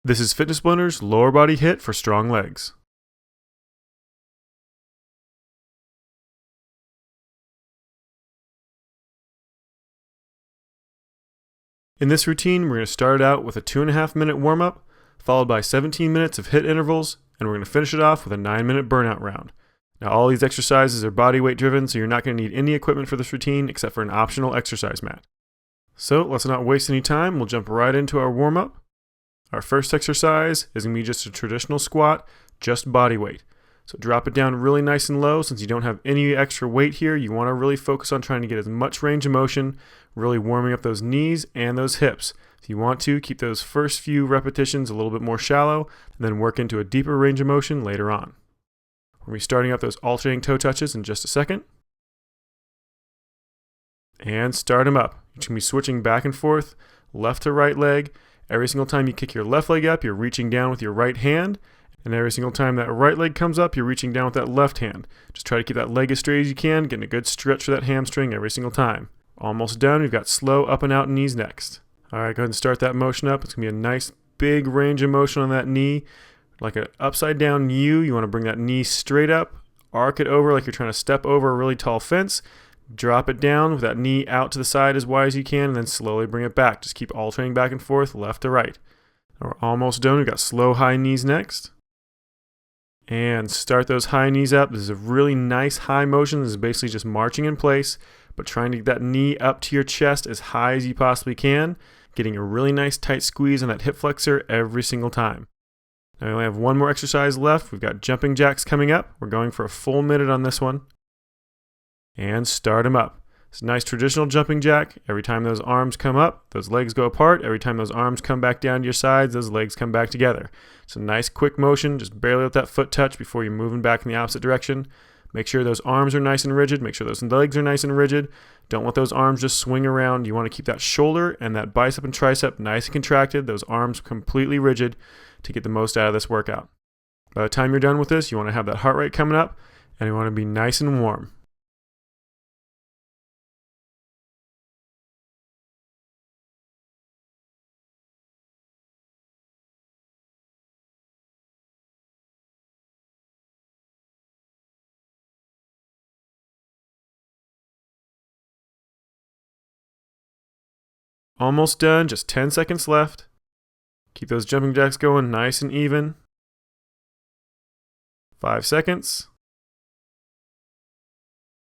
This is Fitness Blender's lower body hit for strong legs. In this routine, we're going to start out with a 2.5-minute warm-up, followed by 17 minutes of hit intervals, and we're going to finish it off with a 9-minute burnout round. Now, all these exercises are body weight driven, so you're not going to need any equipment for this routine except for an optional exercise mat. So let's not waste any time, we'll jump right into our warm-up. Our first exercise is going to be just a traditional squat, just body weight. So drop it down really nice and low. Since you don't have any extra weight here, you want to really focus on trying to get as much range of motion, really warming up those knees and those hips. If you want to, keep those first few repetitions a little bit more shallow, and then work into a deeper range of motion later on. We're going to be starting up those alternating toe touches in just a second. And start them up. You're just going to be switching back and forth, left to right leg. Every single time you kick your left leg up, you're reaching down with your right hand. And every single time that right leg comes up, you're reaching down with that left hand. Just try to keep that leg as straight as you can, getting a good stretch for that hamstring every single time. Almost done. We've got slow up and out knees next. All right, go ahead and start that motion up. It's going to be a nice big range of motion on that knee. Like an upside down U, you want to bring that knee straight up, arc it over like you're trying to step over a really tall fence. Drop it down with that knee out to the side as wide as you can, and then slowly bring it back. Just keep alternating back and forth, left to right. Now we're almost done. We've got slow high knees next. And start those high knees up. This is a really nice high motion. This is basically just marching in place, but trying to get that knee up to your chest as high as you possibly can, getting a really nice tight squeeze on that hip flexor every single time. Now we only have one more exercise left. We've got jumping jacks coming up. We're going for a full minute on this one. And start them up. It's a nice traditional jumping jack. Every time those arms come up, those legs go apart. Every time those arms come back down to your sides, those legs come back together. It's a nice quick motion. Just barely let that foot touch before you're moving back in the opposite direction. Make sure those arms are nice and rigid. Make sure those legs are nice and rigid. Don't let those arms just swing around. You want to keep that shoulder and that bicep and tricep nice and contracted. Those arms completely rigid to get the most out of this workout. By the time you're done with this, you want to have that heart rate coming up, and you want to be nice and warm. Almost done, just 10 seconds left. Keep those jumping jacks going nice and even. 5 seconds.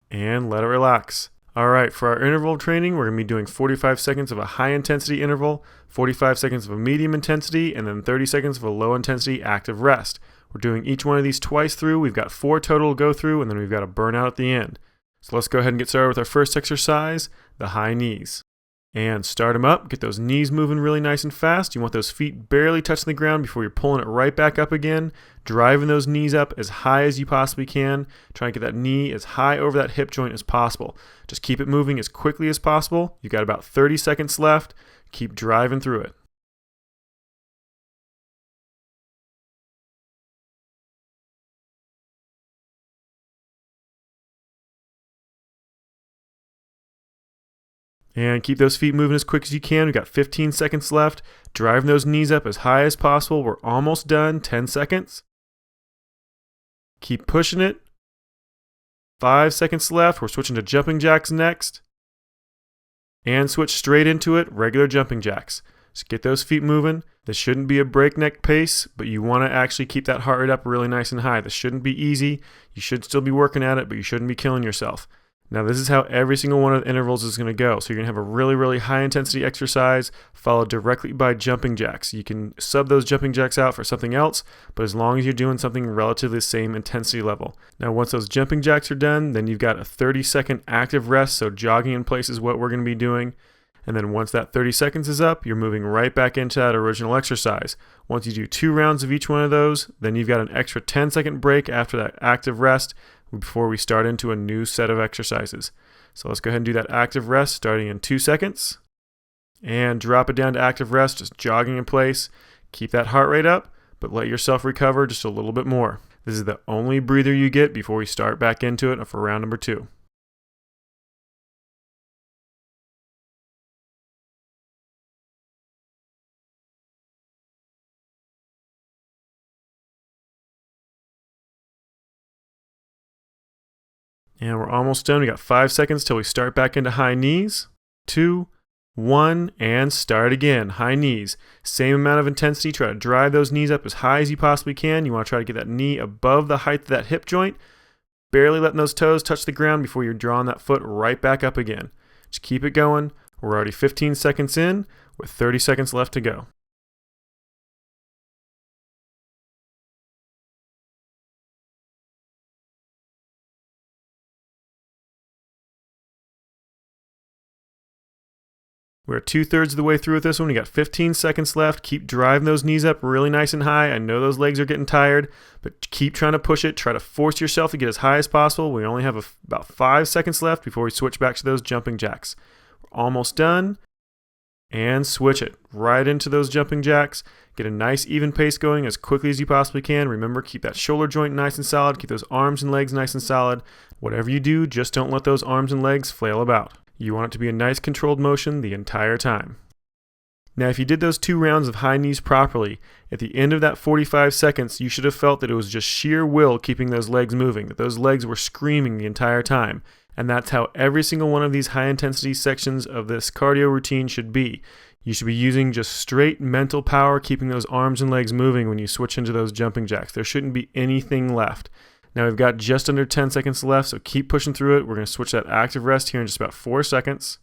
And let it relax. Alright, for our interval training, we're going to be doing 45 seconds of a high intensity interval, 45 seconds of a medium intensity, and then 30 seconds of a low intensity active rest. We're doing each one of these twice through. We've got 4 total to go through, and then we've got a burnout at the end. So let's go ahead and get started with our first exercise, the high knees. And start them up. Get those knees moving really nice and fast. You want those feet barely touching the ground before you're pulling it right back up again. Driving those knees up as high as you possibly can. Try to get that knee as high over that hip joint as possible. Just keep it moving as quickly as possible. You've got about 30 seconds left. Keep driving through it. And keep those feet moving as quick as you can. We've got 15 seconds left. Driving those knees up as high as possible. We're almost done. 10 seconds. Keep pushing it. 5 seconds left. We're switching to jumping jacks next. And switch straight into it, regular jumping jacks. So get those feet moving. This shouldn't be a breakneck pace, but you want to actually keep that heart rate up really nice and high. This shouldn't be easy. You should still be working at it, but you shouldn't be killing yourself. Now this is how every single one of the intervals is going to go. So you're going to have a really, really high intensity exercise followed directly by jumping jacks. You can sub those jumping jacks out for something else, but as long as you're doing something relatively the same intensity level. Now once those jumping jacks are done, then you've got a 30-second active rest. So jogging in place is what we're going to be doing. And then once that 30 seconds is up, you're moving right back into that original exercise. Once you do 2 rounds of each one of those, then you've got an extra 10-second break after that active rest before we start into a new set of exercises. So let's go ahead and do that active rest starting in 2 seconds. And drop it down to active rest, just jogging in place. Keep that heart rate up, but let yourself recover just a little bit more. This is the only breather you get before we start back into it for round number 2. And we're almost done. We got 5 seconds till we start back into high knees. 2, 1, and start again. High knees. Same amount of intensity. Try to drive those knees up as high as you possibly can. You want to try to get that knee above the height of that hip joint. Barely letting those toes touch the ground before you're drawing that foot right back up again. Just keep it going. We're already 15 seconds in with 30 seconds left to go. We're 2/3 of the way through with this one. We got 15 seconds left. Keep driving those knees up really nice and high. I know those legs are getting tired, but keep trying to push it. Try to force yourself to get as high as possible. We only have about 5 seconds left before we switch back to those jumping jacks. We're almost done. And switch it right into those jumping jacks. Get a nice even pace going as quickly as you possibly can. Remember, keep that shoulder joint nice and solid. Keep those arms and legs nice and solid. Whatever you do, just don't let those arms and legs flail about. You want it to be a nice controlled motion the entire time. Now, if you did those 2 rounds of high knees properly, at the end of that 45 seconds, you should have felt that it was just sheer will keeping those legs moving, that those legs were screaming the entire time. And that's how every single one of these high intensity sections of this cardio routine should be. You should be using just straight mental power, keeping those arms and legs moving when you switch into those jumping jacks. There shouldn't be anything left. Now we've got just under 10 seconds left, so keep pushing through it. We're going to switch that active rest here in just about 4 seconds.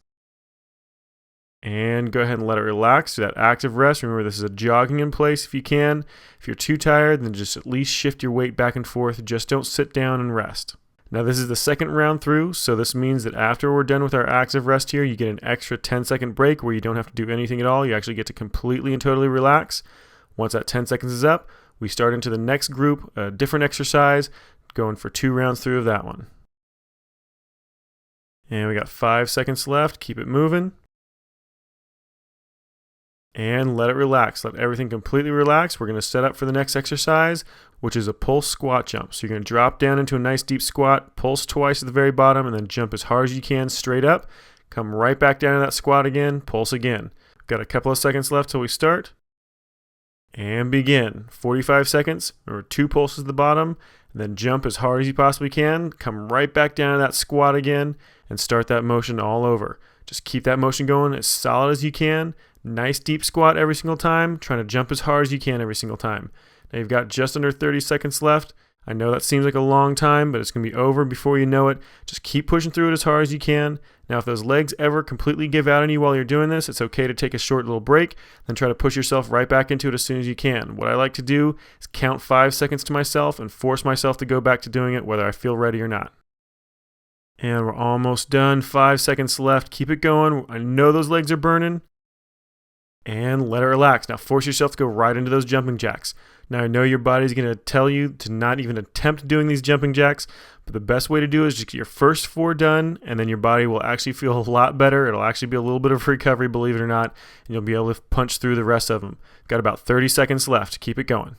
And go ahead and let it relax. Do that active rest. Remember, this is a jogging in place if you can. If you're too tired, then just at least shift your weight back and forth. Just don't sit down and rest. Now this is the second round through, so this means that after we're done with our active rest here, you get an extra 10-second break where you don't have to do anything at all. You actually get to completely and totally relax. Once that 10 seconds is up, we start into the next group, a different exercise, going for 2 rounds through of that one. And we got 5 seconds left. Keep it moving. And let it relax. Let everything completely relax. We're going to set up for the next exercise, which is a pulse squat jump. So you're going to drop down into a nice deep squat, pulse twice at the very bottom, and then jump as hard as you can straight up. Come right back down to that squat again, pulse again. We've got a couple of seconds left till we start. And begin. 45 seconds. Remember, 2 pulses at the bottom, and then jump as hard as you possibly can. Come right back down to that squat again, and start that motion all over. Just keep that motion going as solid as you can. Nice deep squat every single time, trying to jump as hard as you can every single time. Now you've got just under 30 seconds left. I know that seems like a long time, but it's going to be over before you know it. Just keep pushing through it as hard as you can. Now if those legs ever completely give out on you while you're doing this, it's okay to take a short little break, then try to push yourself right back into it as soon as you can. What I like to do is count 5 seconds to myself and force myself to go back to doing it whether I feel ready or not. And we're almost done. 5 seconds left. Keep it going. I know those legs are burning. And let it relax. Now force yourself to go right into those jumping jacks. Now I know your body's going to tell you to not even attempt doing these jumping jacks, but the best way to do it is just get your first 4 done, and then your body will actually feel a lot better. It'll actually be a little bit of recovery, believe it or not, and you'll be able to punch through the rest of them. Got about 30 seconds left. Keep it going.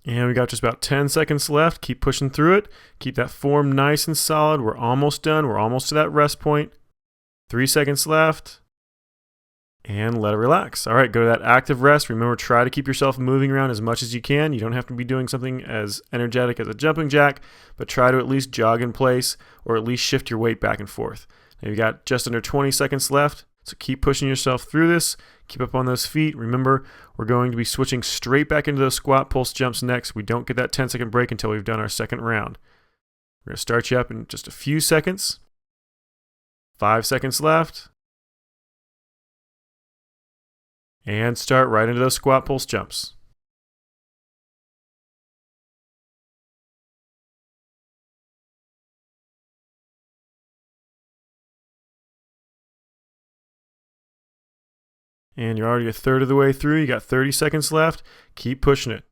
And we got just about 10 seconds left. Keep pushing through it. Keep that form nice and solid. We're almost done. We're almost to that rest point. 3 seconds left. And let it relax. All right, go to that active rest. Remember, try to keep yourself moving around as much as you can. You don't have to be doing something as energetic as a jumping jack, but try to at least jog in place or at least shift your weight back and forth. Now you've got just under 20 seconds left. So keep pushing yourself through this. Keep up on those feet. Remember, we're going to be switching straight back into those squat pulse jumps next. We don't get that 10-second break until we've done our second round. We're going to start you up in just a few seconds. 5 seconds left. And start right into those squat pulse jumps. And you're already a third of the way through. You got 30 seconds left. Keep pushing it.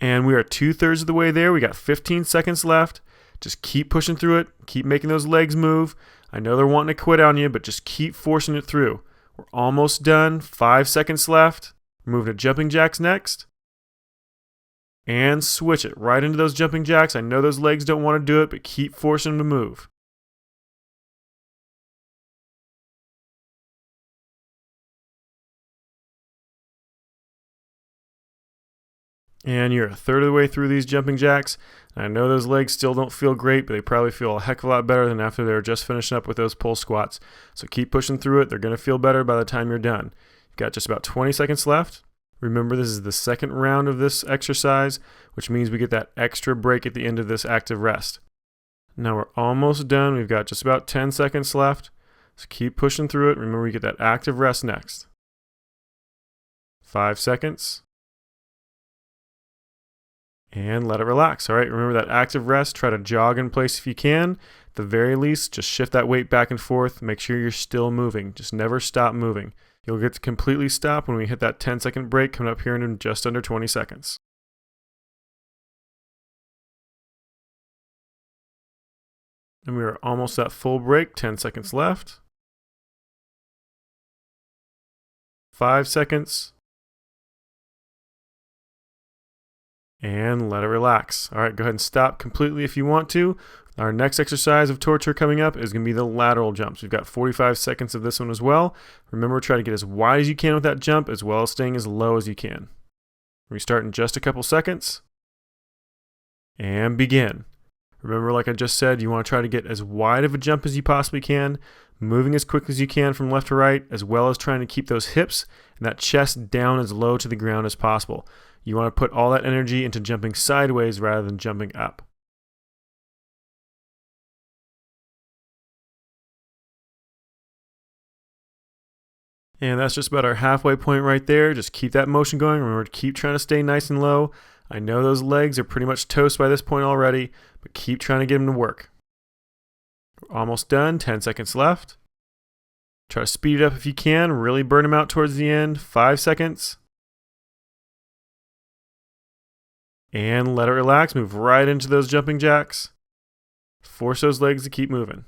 And we are 2/3 of the way there. We got 15 seconds left. Just keep pushing through it. Keep making those legs move. I know they're wanting to quit on you, but just keep forcing it through. We're almost done. 5 seconds left. Moving to jumping jacks next. And switch it right into those jumping jacks. I know those legs don't want to do it, but keep forcing them to move. And you're a third of the way through these jumping jacks. I know those legs still don't feel great, but they probably feel a heck of a lot better than after they were just finishing up with those pull squats. So keep pushing through it. They're going to feel better by the time you're done. You've got just about 20 seconds left. Remember, this is the second round of this exercise, which means we get that extra break at the end of this active rest. Now we're almost done. We've got just about 10 seconds left. So keep pushing through it. Remember, we get that active rest next. 5 seconds. And let it relax. All right, remember that active rest. Try to jog in place if you can. At the very least, just shift that weight back and forth. Make sure you're still moving. Just never stop moving. You'll get to completely stop when we hit that 10-second break coming up here in just under 20 seconds. And we are almost at full break. 10 seconds left. 5 seconds. And let it relax. All right, go ahead and stop completely if you want to. Our next exercise of torture coming up is going to be the lateral jumps. We've got 45 seconds of this one as well. Remember, try to get as wide as you can with that jump, as well as staying as low as you can. We start in just a couple seconds. And begin. Remember, like I just said, you want to try to get as wide of a jump as you possibly can, moving as quick as you can from left to right, as well as trying to keep those hips and that chest down as low to the ground as possible. You want to put all that energy into jumping sideways rather than jumping up. And that's just about our halfway point right there. Just keep that motion going. Remember to keep trying to stay nice and low. I know those legs are pretty much toast by this point already, but keep trying to get them to work. We're almost done. 10 seconds left. Try to speed it up if you can. Really burn them out towards the end. 5 seconds. And let it relax. Move right into those jumping jacks. Force those legs to keep moving.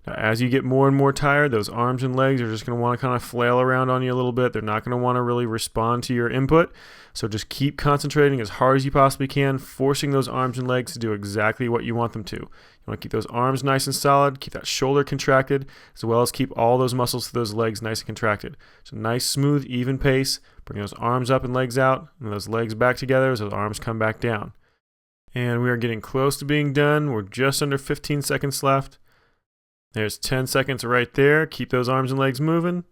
Now, as you get more and more tired, those arms and legs are just going to want to kind of flail around on you a little bit. They're not going to want to really respond to your input. So just keep concentrating as hard as you possibly can, forcing those arms and legs to do exactly what you want them to. You want to keep those arms nice and solid, keep that shoulder contracted, as well as keep all those muscles to those legs nice and contracted. So nice, smooth, even pace. Bring those arms up and legs out, and those legs back together as those arms come back down. And we are getting close to being done. We're just under 15 seconds left. There's 10 seconds right there. Keep those arms and legs moving.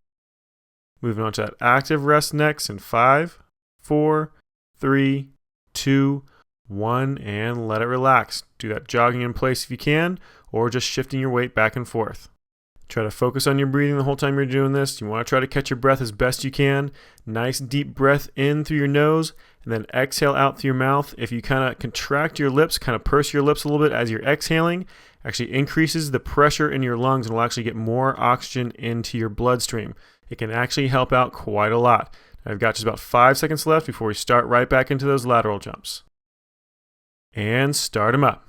Moving on to that active rest next in 5, 4, 3, 2, 1, and let it relax. Do that jogging in place if you can, or just shifting your weight back and forth. Try to focus on your breathing the whole time you're doing this. You want to try to catch your breath as best you can. Nice deep breath in through your nose, and then exhale out through your mouth. If you kind of contract your lips, kind of purse your lips a little bit as you're exhaling, actually increases the pressure in your lungs and will actually get more oxygen into your bloodstream. It can actually help out quite a lot. I've got just about 5 seconds left before we start right back into those lateral jumps. And start them up.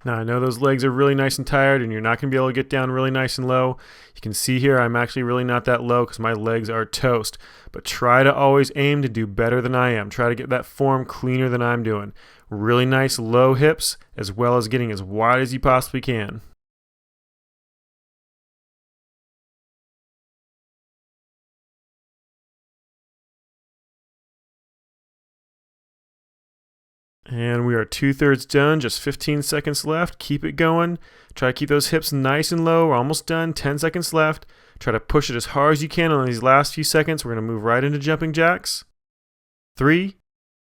Now I know those legs are really nice and tired and you're not going to be able to get down really nice and low. You can see here I'm actually really not that low because my legs are toast. But try to always aim to do better than I am. Try to get that form cleaner than I'm doing. Really nice low hips as well as getting as wide as you possibly can. And we are 2/3 done, just 15 seconds left. Keep it going. Try to keep those hips nice and low. We're almost done, 10 seconds left. Try to push it as hard as you can on these last few seconds. We're going to move right into jumping jacks. 3,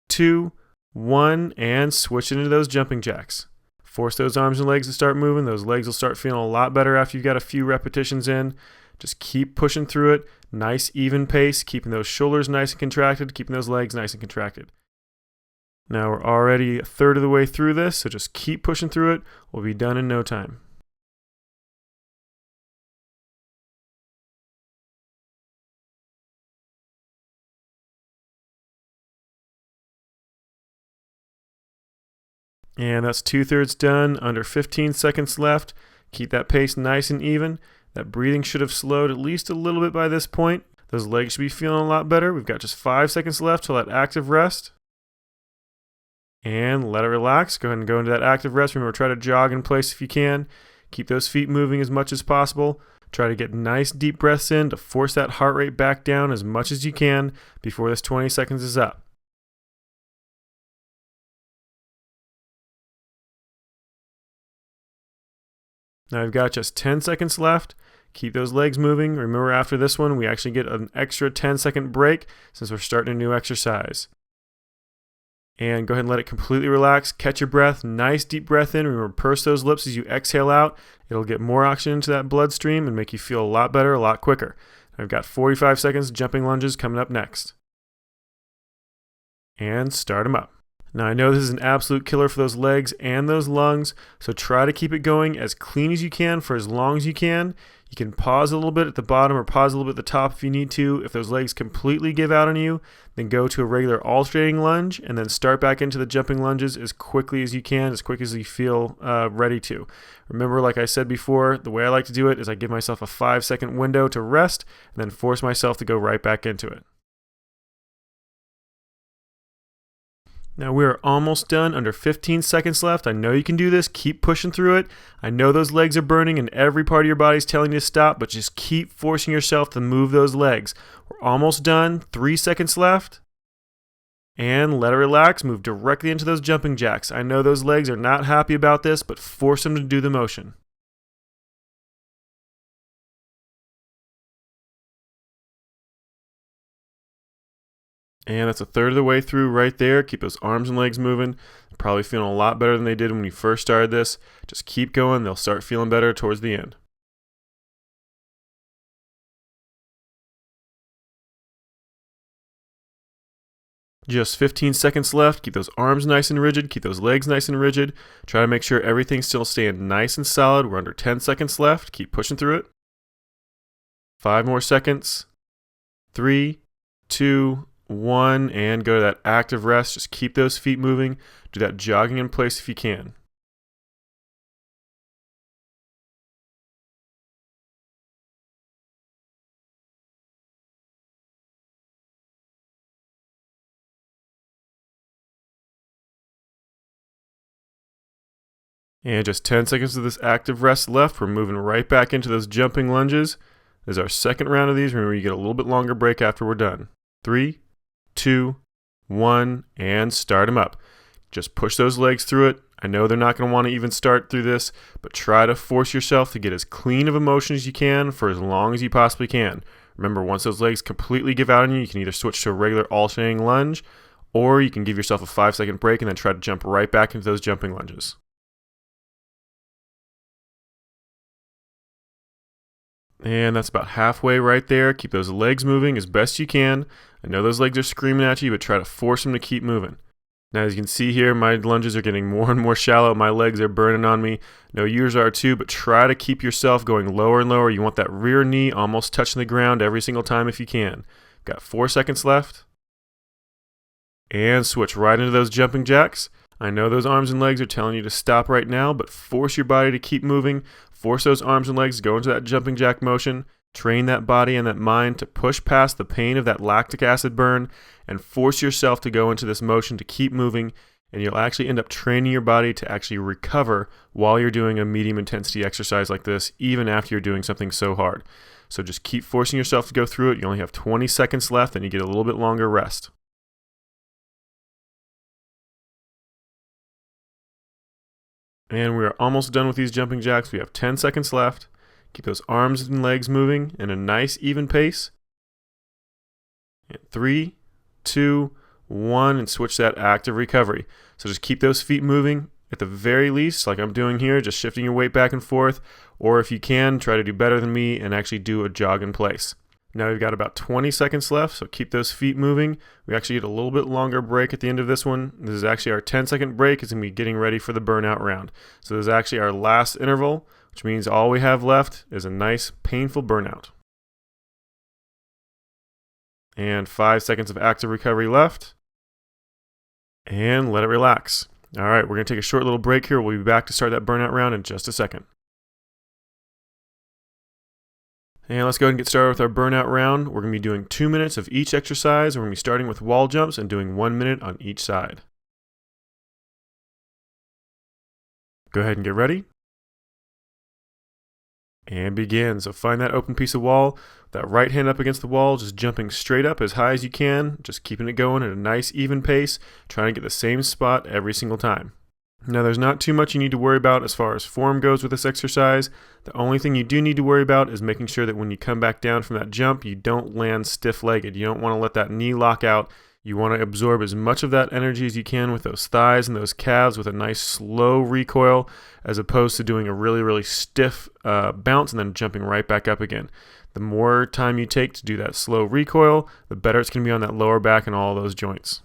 2, 1, and switch into those jumping jacks. Force those arms and legs to start moving. Those legs will start feeling a lot better after you've got a few repetitions in. Just keep pushing through it. Nice even pace, keeping those shoulders nice and contracted, keeping those legs nice and contracted. Now we're already a third of the way through this, so just keep pushing through it. We'll be done in no time. And that's 2/3 done, under 15 seconds left. Keep that pace nice and even. That breathing should have slowed at least a little bit by this point. Those legs should be feeling a lot better. We've got just 5 seconds left till that active rest. And let it relax. Go ahead and go into that active rest. Remember, try to jog in place if you can. Keep those feet moving as much as possible. Try to get nice deep breaths in to force that heart rate back down as much as you can before this 20 seconds is up. Now we've got just 10 seconds left. Keep those legs moving. Remember, after this one, we actually get an extra 10-second break since we're starting a new exercise. And go ahead and let it completely relax. Catch your breath. Nice deep breath in. Remember, purse those lips as you exhale out. It'll get more oxygen into that bloodstream and make you feel a lot better, a lot quicker. I've got 45 seconds jumping lunges coming up next. And start them up. Now I know this is an absolute killer for those legs and those lungs, so try to keep it going as clean as you can for as long as you can. You can pause a little bit at the bottom or pause a little bit at the top if you need to. If those legs completely give out on you, then go to a regular alternating lunge and then start back into the jumping lunges as quickly as you can, as quick as you feel ready to. Remember, like I said before, the way I like to do it is I give myself a 5-second window to rest and then force myself to go right back into it. Now we're almost done, under 15 seconds left. I know you can do this. Keep pushing through it. I know those legs are burning and every part of your body is telling you to stop, but just keep forcing yourself to move those legs. We're almost done. 3 seconds left. And let it relax. Move directly into those jumping jacks. I know those legs are not happy about this, but force them to do the motion. And that's a third of the way through right there. Keep those arms and legs moving. Probably feeling a lot better than they did when you first started this. Just keep going. They'll start feeling better towards the end. Just 15 seconds left. Keep those arms nice and rigid. Keep those legs nice and rigid. Try to make sure everything's still staying nice and solid. We're under 10 seconds left. Keep pushing through it. 5 more seconds. 3, 2, 1, and go to that active rest. Just keep those feet moving. Do that jogging in place if you can. And just 10 seconds of this active rest left. We're moving right back into those jumping lunges. This is our second round of these. Remember, you get a little bit longer break after we're done. 3, 2, 1, and start them up. Just push those legs through it. I know they're not going to want to even start through this, but try to force yourself to get as clean of a motion as you can for as long as you possibly can. Remember, once those legs completely give out on you, you can either switch to a regular alternating lunge, or you can give yourself a 5-second break and then try to jump right back into those jumping lunges. And that's about halfway right there. Keep those legs moving as best you can. I know those legs are screaming at you, but try to force them to keep moving. Now, as you can see here, my lunges are getting more and more shallow. My legs are burning on me. No, yours are too, but try to keep yourself going lower and lower. You want that rear knee almost touching the ground every single time if you can. Got 4 seconds left. And switch right into those jumping jacks. I know those arms and legs are telling you to stop right now, but force your body to keep moving. Force those arms and legs to go into that jumping jack motion. Train that body and that mind to push past the pain of that lactic acid burn and force yourself to go into this motion to keep moving, and you'll actually end up training your body to actually recover while you're doing a medium intensity exercise like this, even after you're doing something so hard. So just keep forcing yourself to go through it. You only have 20 seconds left and you get a little bit longer rest. And we're almost done with these jumping jacks. We have 10 seconds left. Keep those arms and legs moving in a nice, even pace. And 3, 2, 1, and switch that active recovery. So just keep those feet moving at the very least, like I'm doing here, just shifting your weight back and forth. Or if you can, try to do better than me and actually do a jog in place. Now we've got about 20 seconds left, so keep those feet moving. We actually get a little bit longer break at the end of this one. This is actually our 10-second break. It's going to be getting ready for the burnout round. So this is actually our last interval, which means all we have left is a nice, painful burnout. And 5 seconds of active recovery left. And let it relax. All right, we're going to take a short little break here. We'll be back to start that burnout round in just a second. And let's go ahead and get started with our burnout round. We're going to be doing 2 minutes of each exercise. We're going to be starting with wall jumps and doing 1 minute on each side. Go ahead and get ready. And begin. So find that open piece of wall, that right hand up against the wall, just jumping straight up as high as you can, just keeping it going at a nice even pace, trying to get the same spot every single time. Now there's not too much you need to worry about as far as form goes with this exercise. The only thing you do need to worry about is making sure that when you come back down from that jump, you don't land stiff-legged. You don't want to let that knee lock out. You want to absorb as much of that energy as you can with those thighs and those calves with a nice slow recoil, as opposed to doing a really, really stiff bounce and then jumping right back up again. The more time you take to do that slow recoil, the better it's going to be on that lower back and all those joints.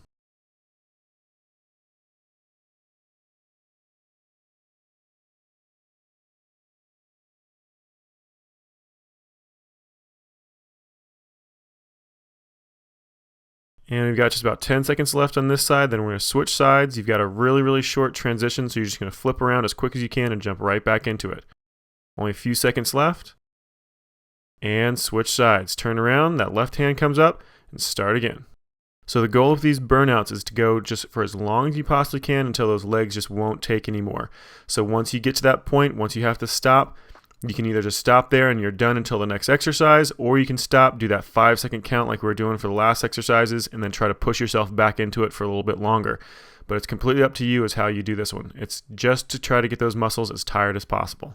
And we've got just about 10 seconds left on this side. Then we're going to switch sides. You've got a really, really short transition, so you're just going to flip around as quick as you can and jump right back into it. Only a few seconds left. And switch sides. Turn around, that left hand comes up, and start again. So the goal of these burnouts is to go just for as long as you possibly can until those legs just won't take anymore. So once you get to that point, once you have to stop, you can either just stop there and you're done until the next exercise, or you can stop, do that 5-second count like we were doing for the last exercises, and then try to push yourself back into it for a little bit longer. But it's completely up to you as how you do this one. It's just to try to get those muscles as tired as possible.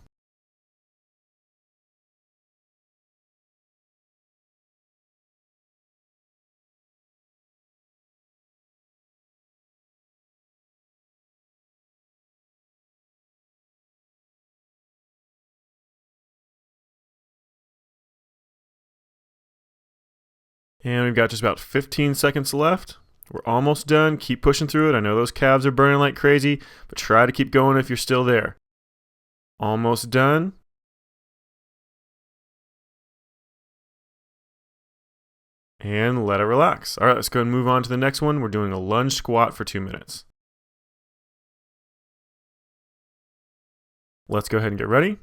And we've got just about 15 seconds left. We're almost done. Keep pushing through it. I know those calves are burning like crazy, but try to keep going if you're still there. Almost done. And let it relax. All right, let's go and move on to the next one. We're doing a lunge squat for 2 minutes. Let's go ahead and get ready.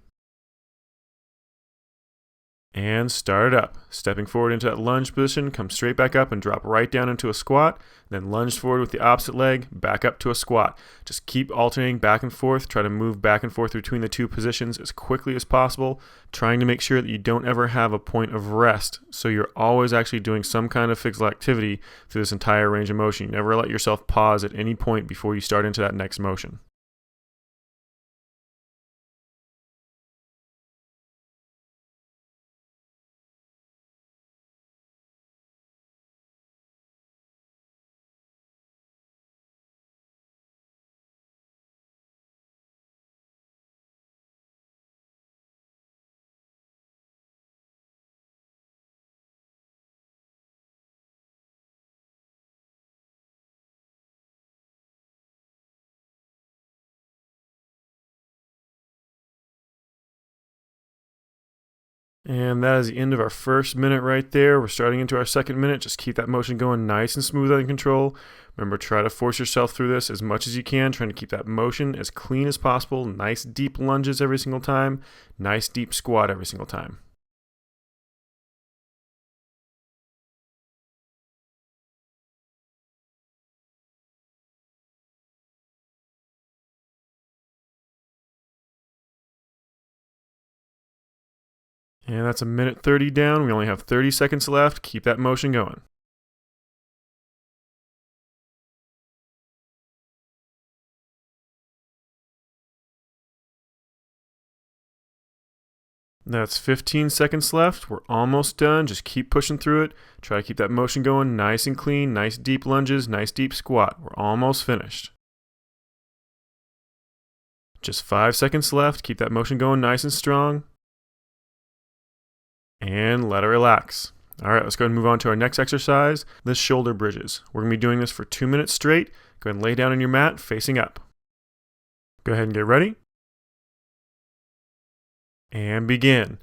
And start it up. Stepping forward into that lunge position, come straight back up and drop right down into a squat. Then lunge forward with the opposite leg, back up to a squat. Just keep alternating back and forth. Try to move back and forth between the two positions as quickly as possible, trying to make sure that you don't ever have a point of rest. So you're always actually doing some kind of physical activity through this entire range of motion. You never let yourself pause at any point before you start into that next motion. And that is the end of our first minute right there. We're starting into our second minute. Just keep that motion going nice and smooth under control. Remember, try to force yourself through this as much as you can, trying to keep that motion as clean as possible. Nice deep lunges every single time. Nice deep squat every single time. And that's a minute 30 down. We only have 30 seconds left. Keep that motion going. That's 15 seconds left. We're almost done. Just keep pushing through it. Try to keep that motion going nice and clean. Nice deep lunges, nice deep squat. We're almost finished. Just 5 seconds left. Keep that motion going nice and strong. And let it relax. All right, let's go ahead and move on to our next exercise, the shoulder bridges. We're going to be doing this for 2 minutes straight. Go ahead and lay down on your mat facing up. Go ahead and get ready. And begin.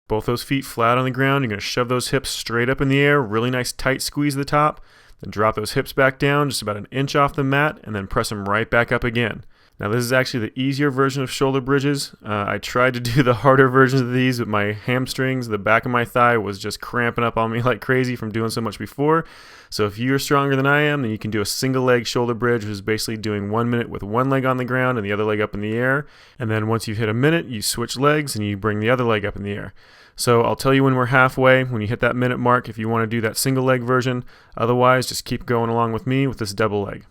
Both those feet flat on the ground. You're going to shove those hips straight up in the air. Really nice tight squeeze at the top. Then drop those hips back down just about an inch off the mat and then press them right back up again. Now this is actually the easier version of shoulder bridges. I tried to do the harder versions of these, but my hamstrings, the back of my thigh was just cramping up on me like crazy from doing so much before. So if you're stronger than I am, then you can do a single leg shoulder bridge, which is basically doing 1 minute with one leg on the ground and the other leg up in the air. And then once you've hit a minute, you switch legs and you bring the other leg up in the air. So I'll tell you when we're halfway, when you hit that minute mark, if you want to do that single leg version. Otherwise, just keep going along with me with this double leg.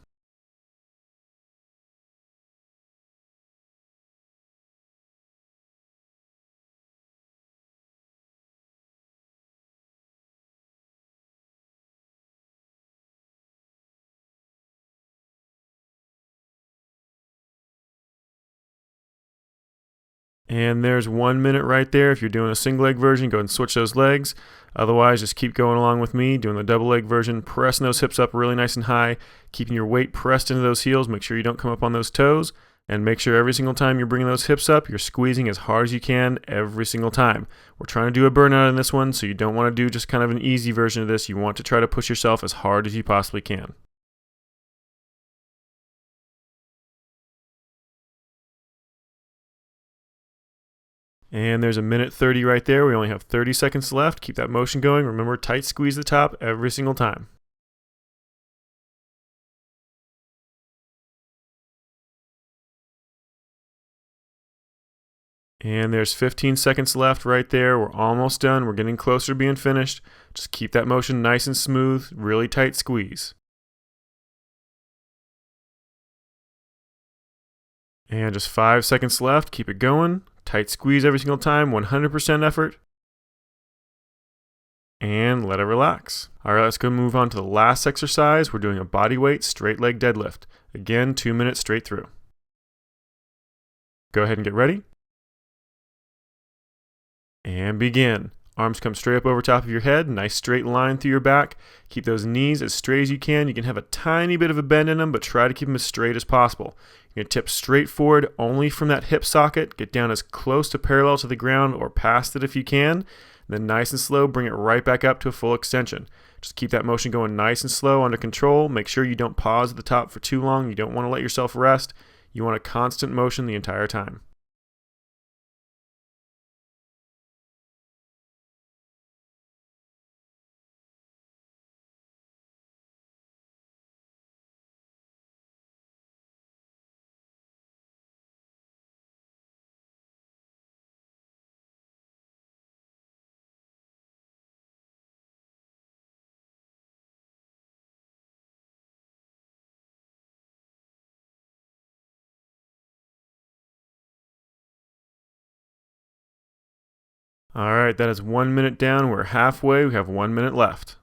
And there's 1 minute right there. If you're doing a single leg version, go ahead and switch those legs. Otherwise, just keep going along with me, doing the double leg version, pressing those hips up really nice and high, keeping your weight pressed into those heels. Make sure you don't come up on those toes, and make sure every single time you're bringing those hips up, you're squeezing as hard as you can every single time. We're trying to do a burnout in this one, so you don't want to do just kind of an easy version of this. You want to try to push yourself as hard as you possibly can. And there's a minute 30 right there. We only have 30 seconds left. Keep that motion going. Remember, tight squeeze the top every single time. And there's 15 seconds left right there. We're almost done. We're getting closer to being finished. Just keep that motion nice and smooth. Really tight squeeze. And just 5 seconds left. Keep it going. Tight squeeze every single time. 100% effort. And let it relax. All right, let's go move on to the last exercise. We're doing a body weight straight leg deadlift. Again, 2 minutes straight through. Go ahead and get ready. And begin. Arms come straight up over top of your head. Nice straight line through your back. Keep those knees as straight as you can. You can have a tiny bit of a bend in them, but try to keep them as straight as possible. You're going to tip straight forward only from that hip socket. Get down as close to parallel to the ground or past it if you can. Then nice and slow, bring it right back up to a full extension. Just keep that motion going nice and slow, under control. Make sure you don't pause at the top for too long. You don't want to let yourself rest. You want a constant motion the entire time. All right, that is 1 minute down. We're halfway. We have 1 minute left.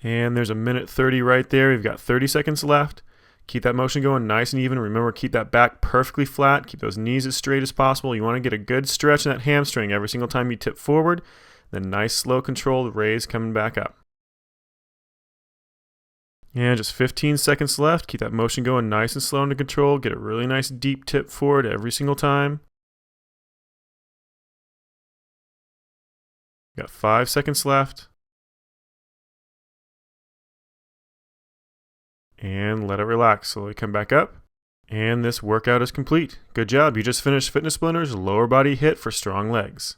And there's a minute 30 right there. You've got 30 seconds left. Keep that motion going nice and even. Remember, keep that back perfectly flat. Keep those knees as straight as possible. You want to get a good stretch in that hamstring every single time you tip forward. Then nice, slow, controlled raise coming back up. And just 15 seconds left. Keep that motion going nice and slow under control. Get a really nice deep tip forward every single time. Got 5 seconds left. And let it relax. Slowly come back up. And this workout is complete. Good job. You just finished Fitness Blenders lower body HIIT for strong legs.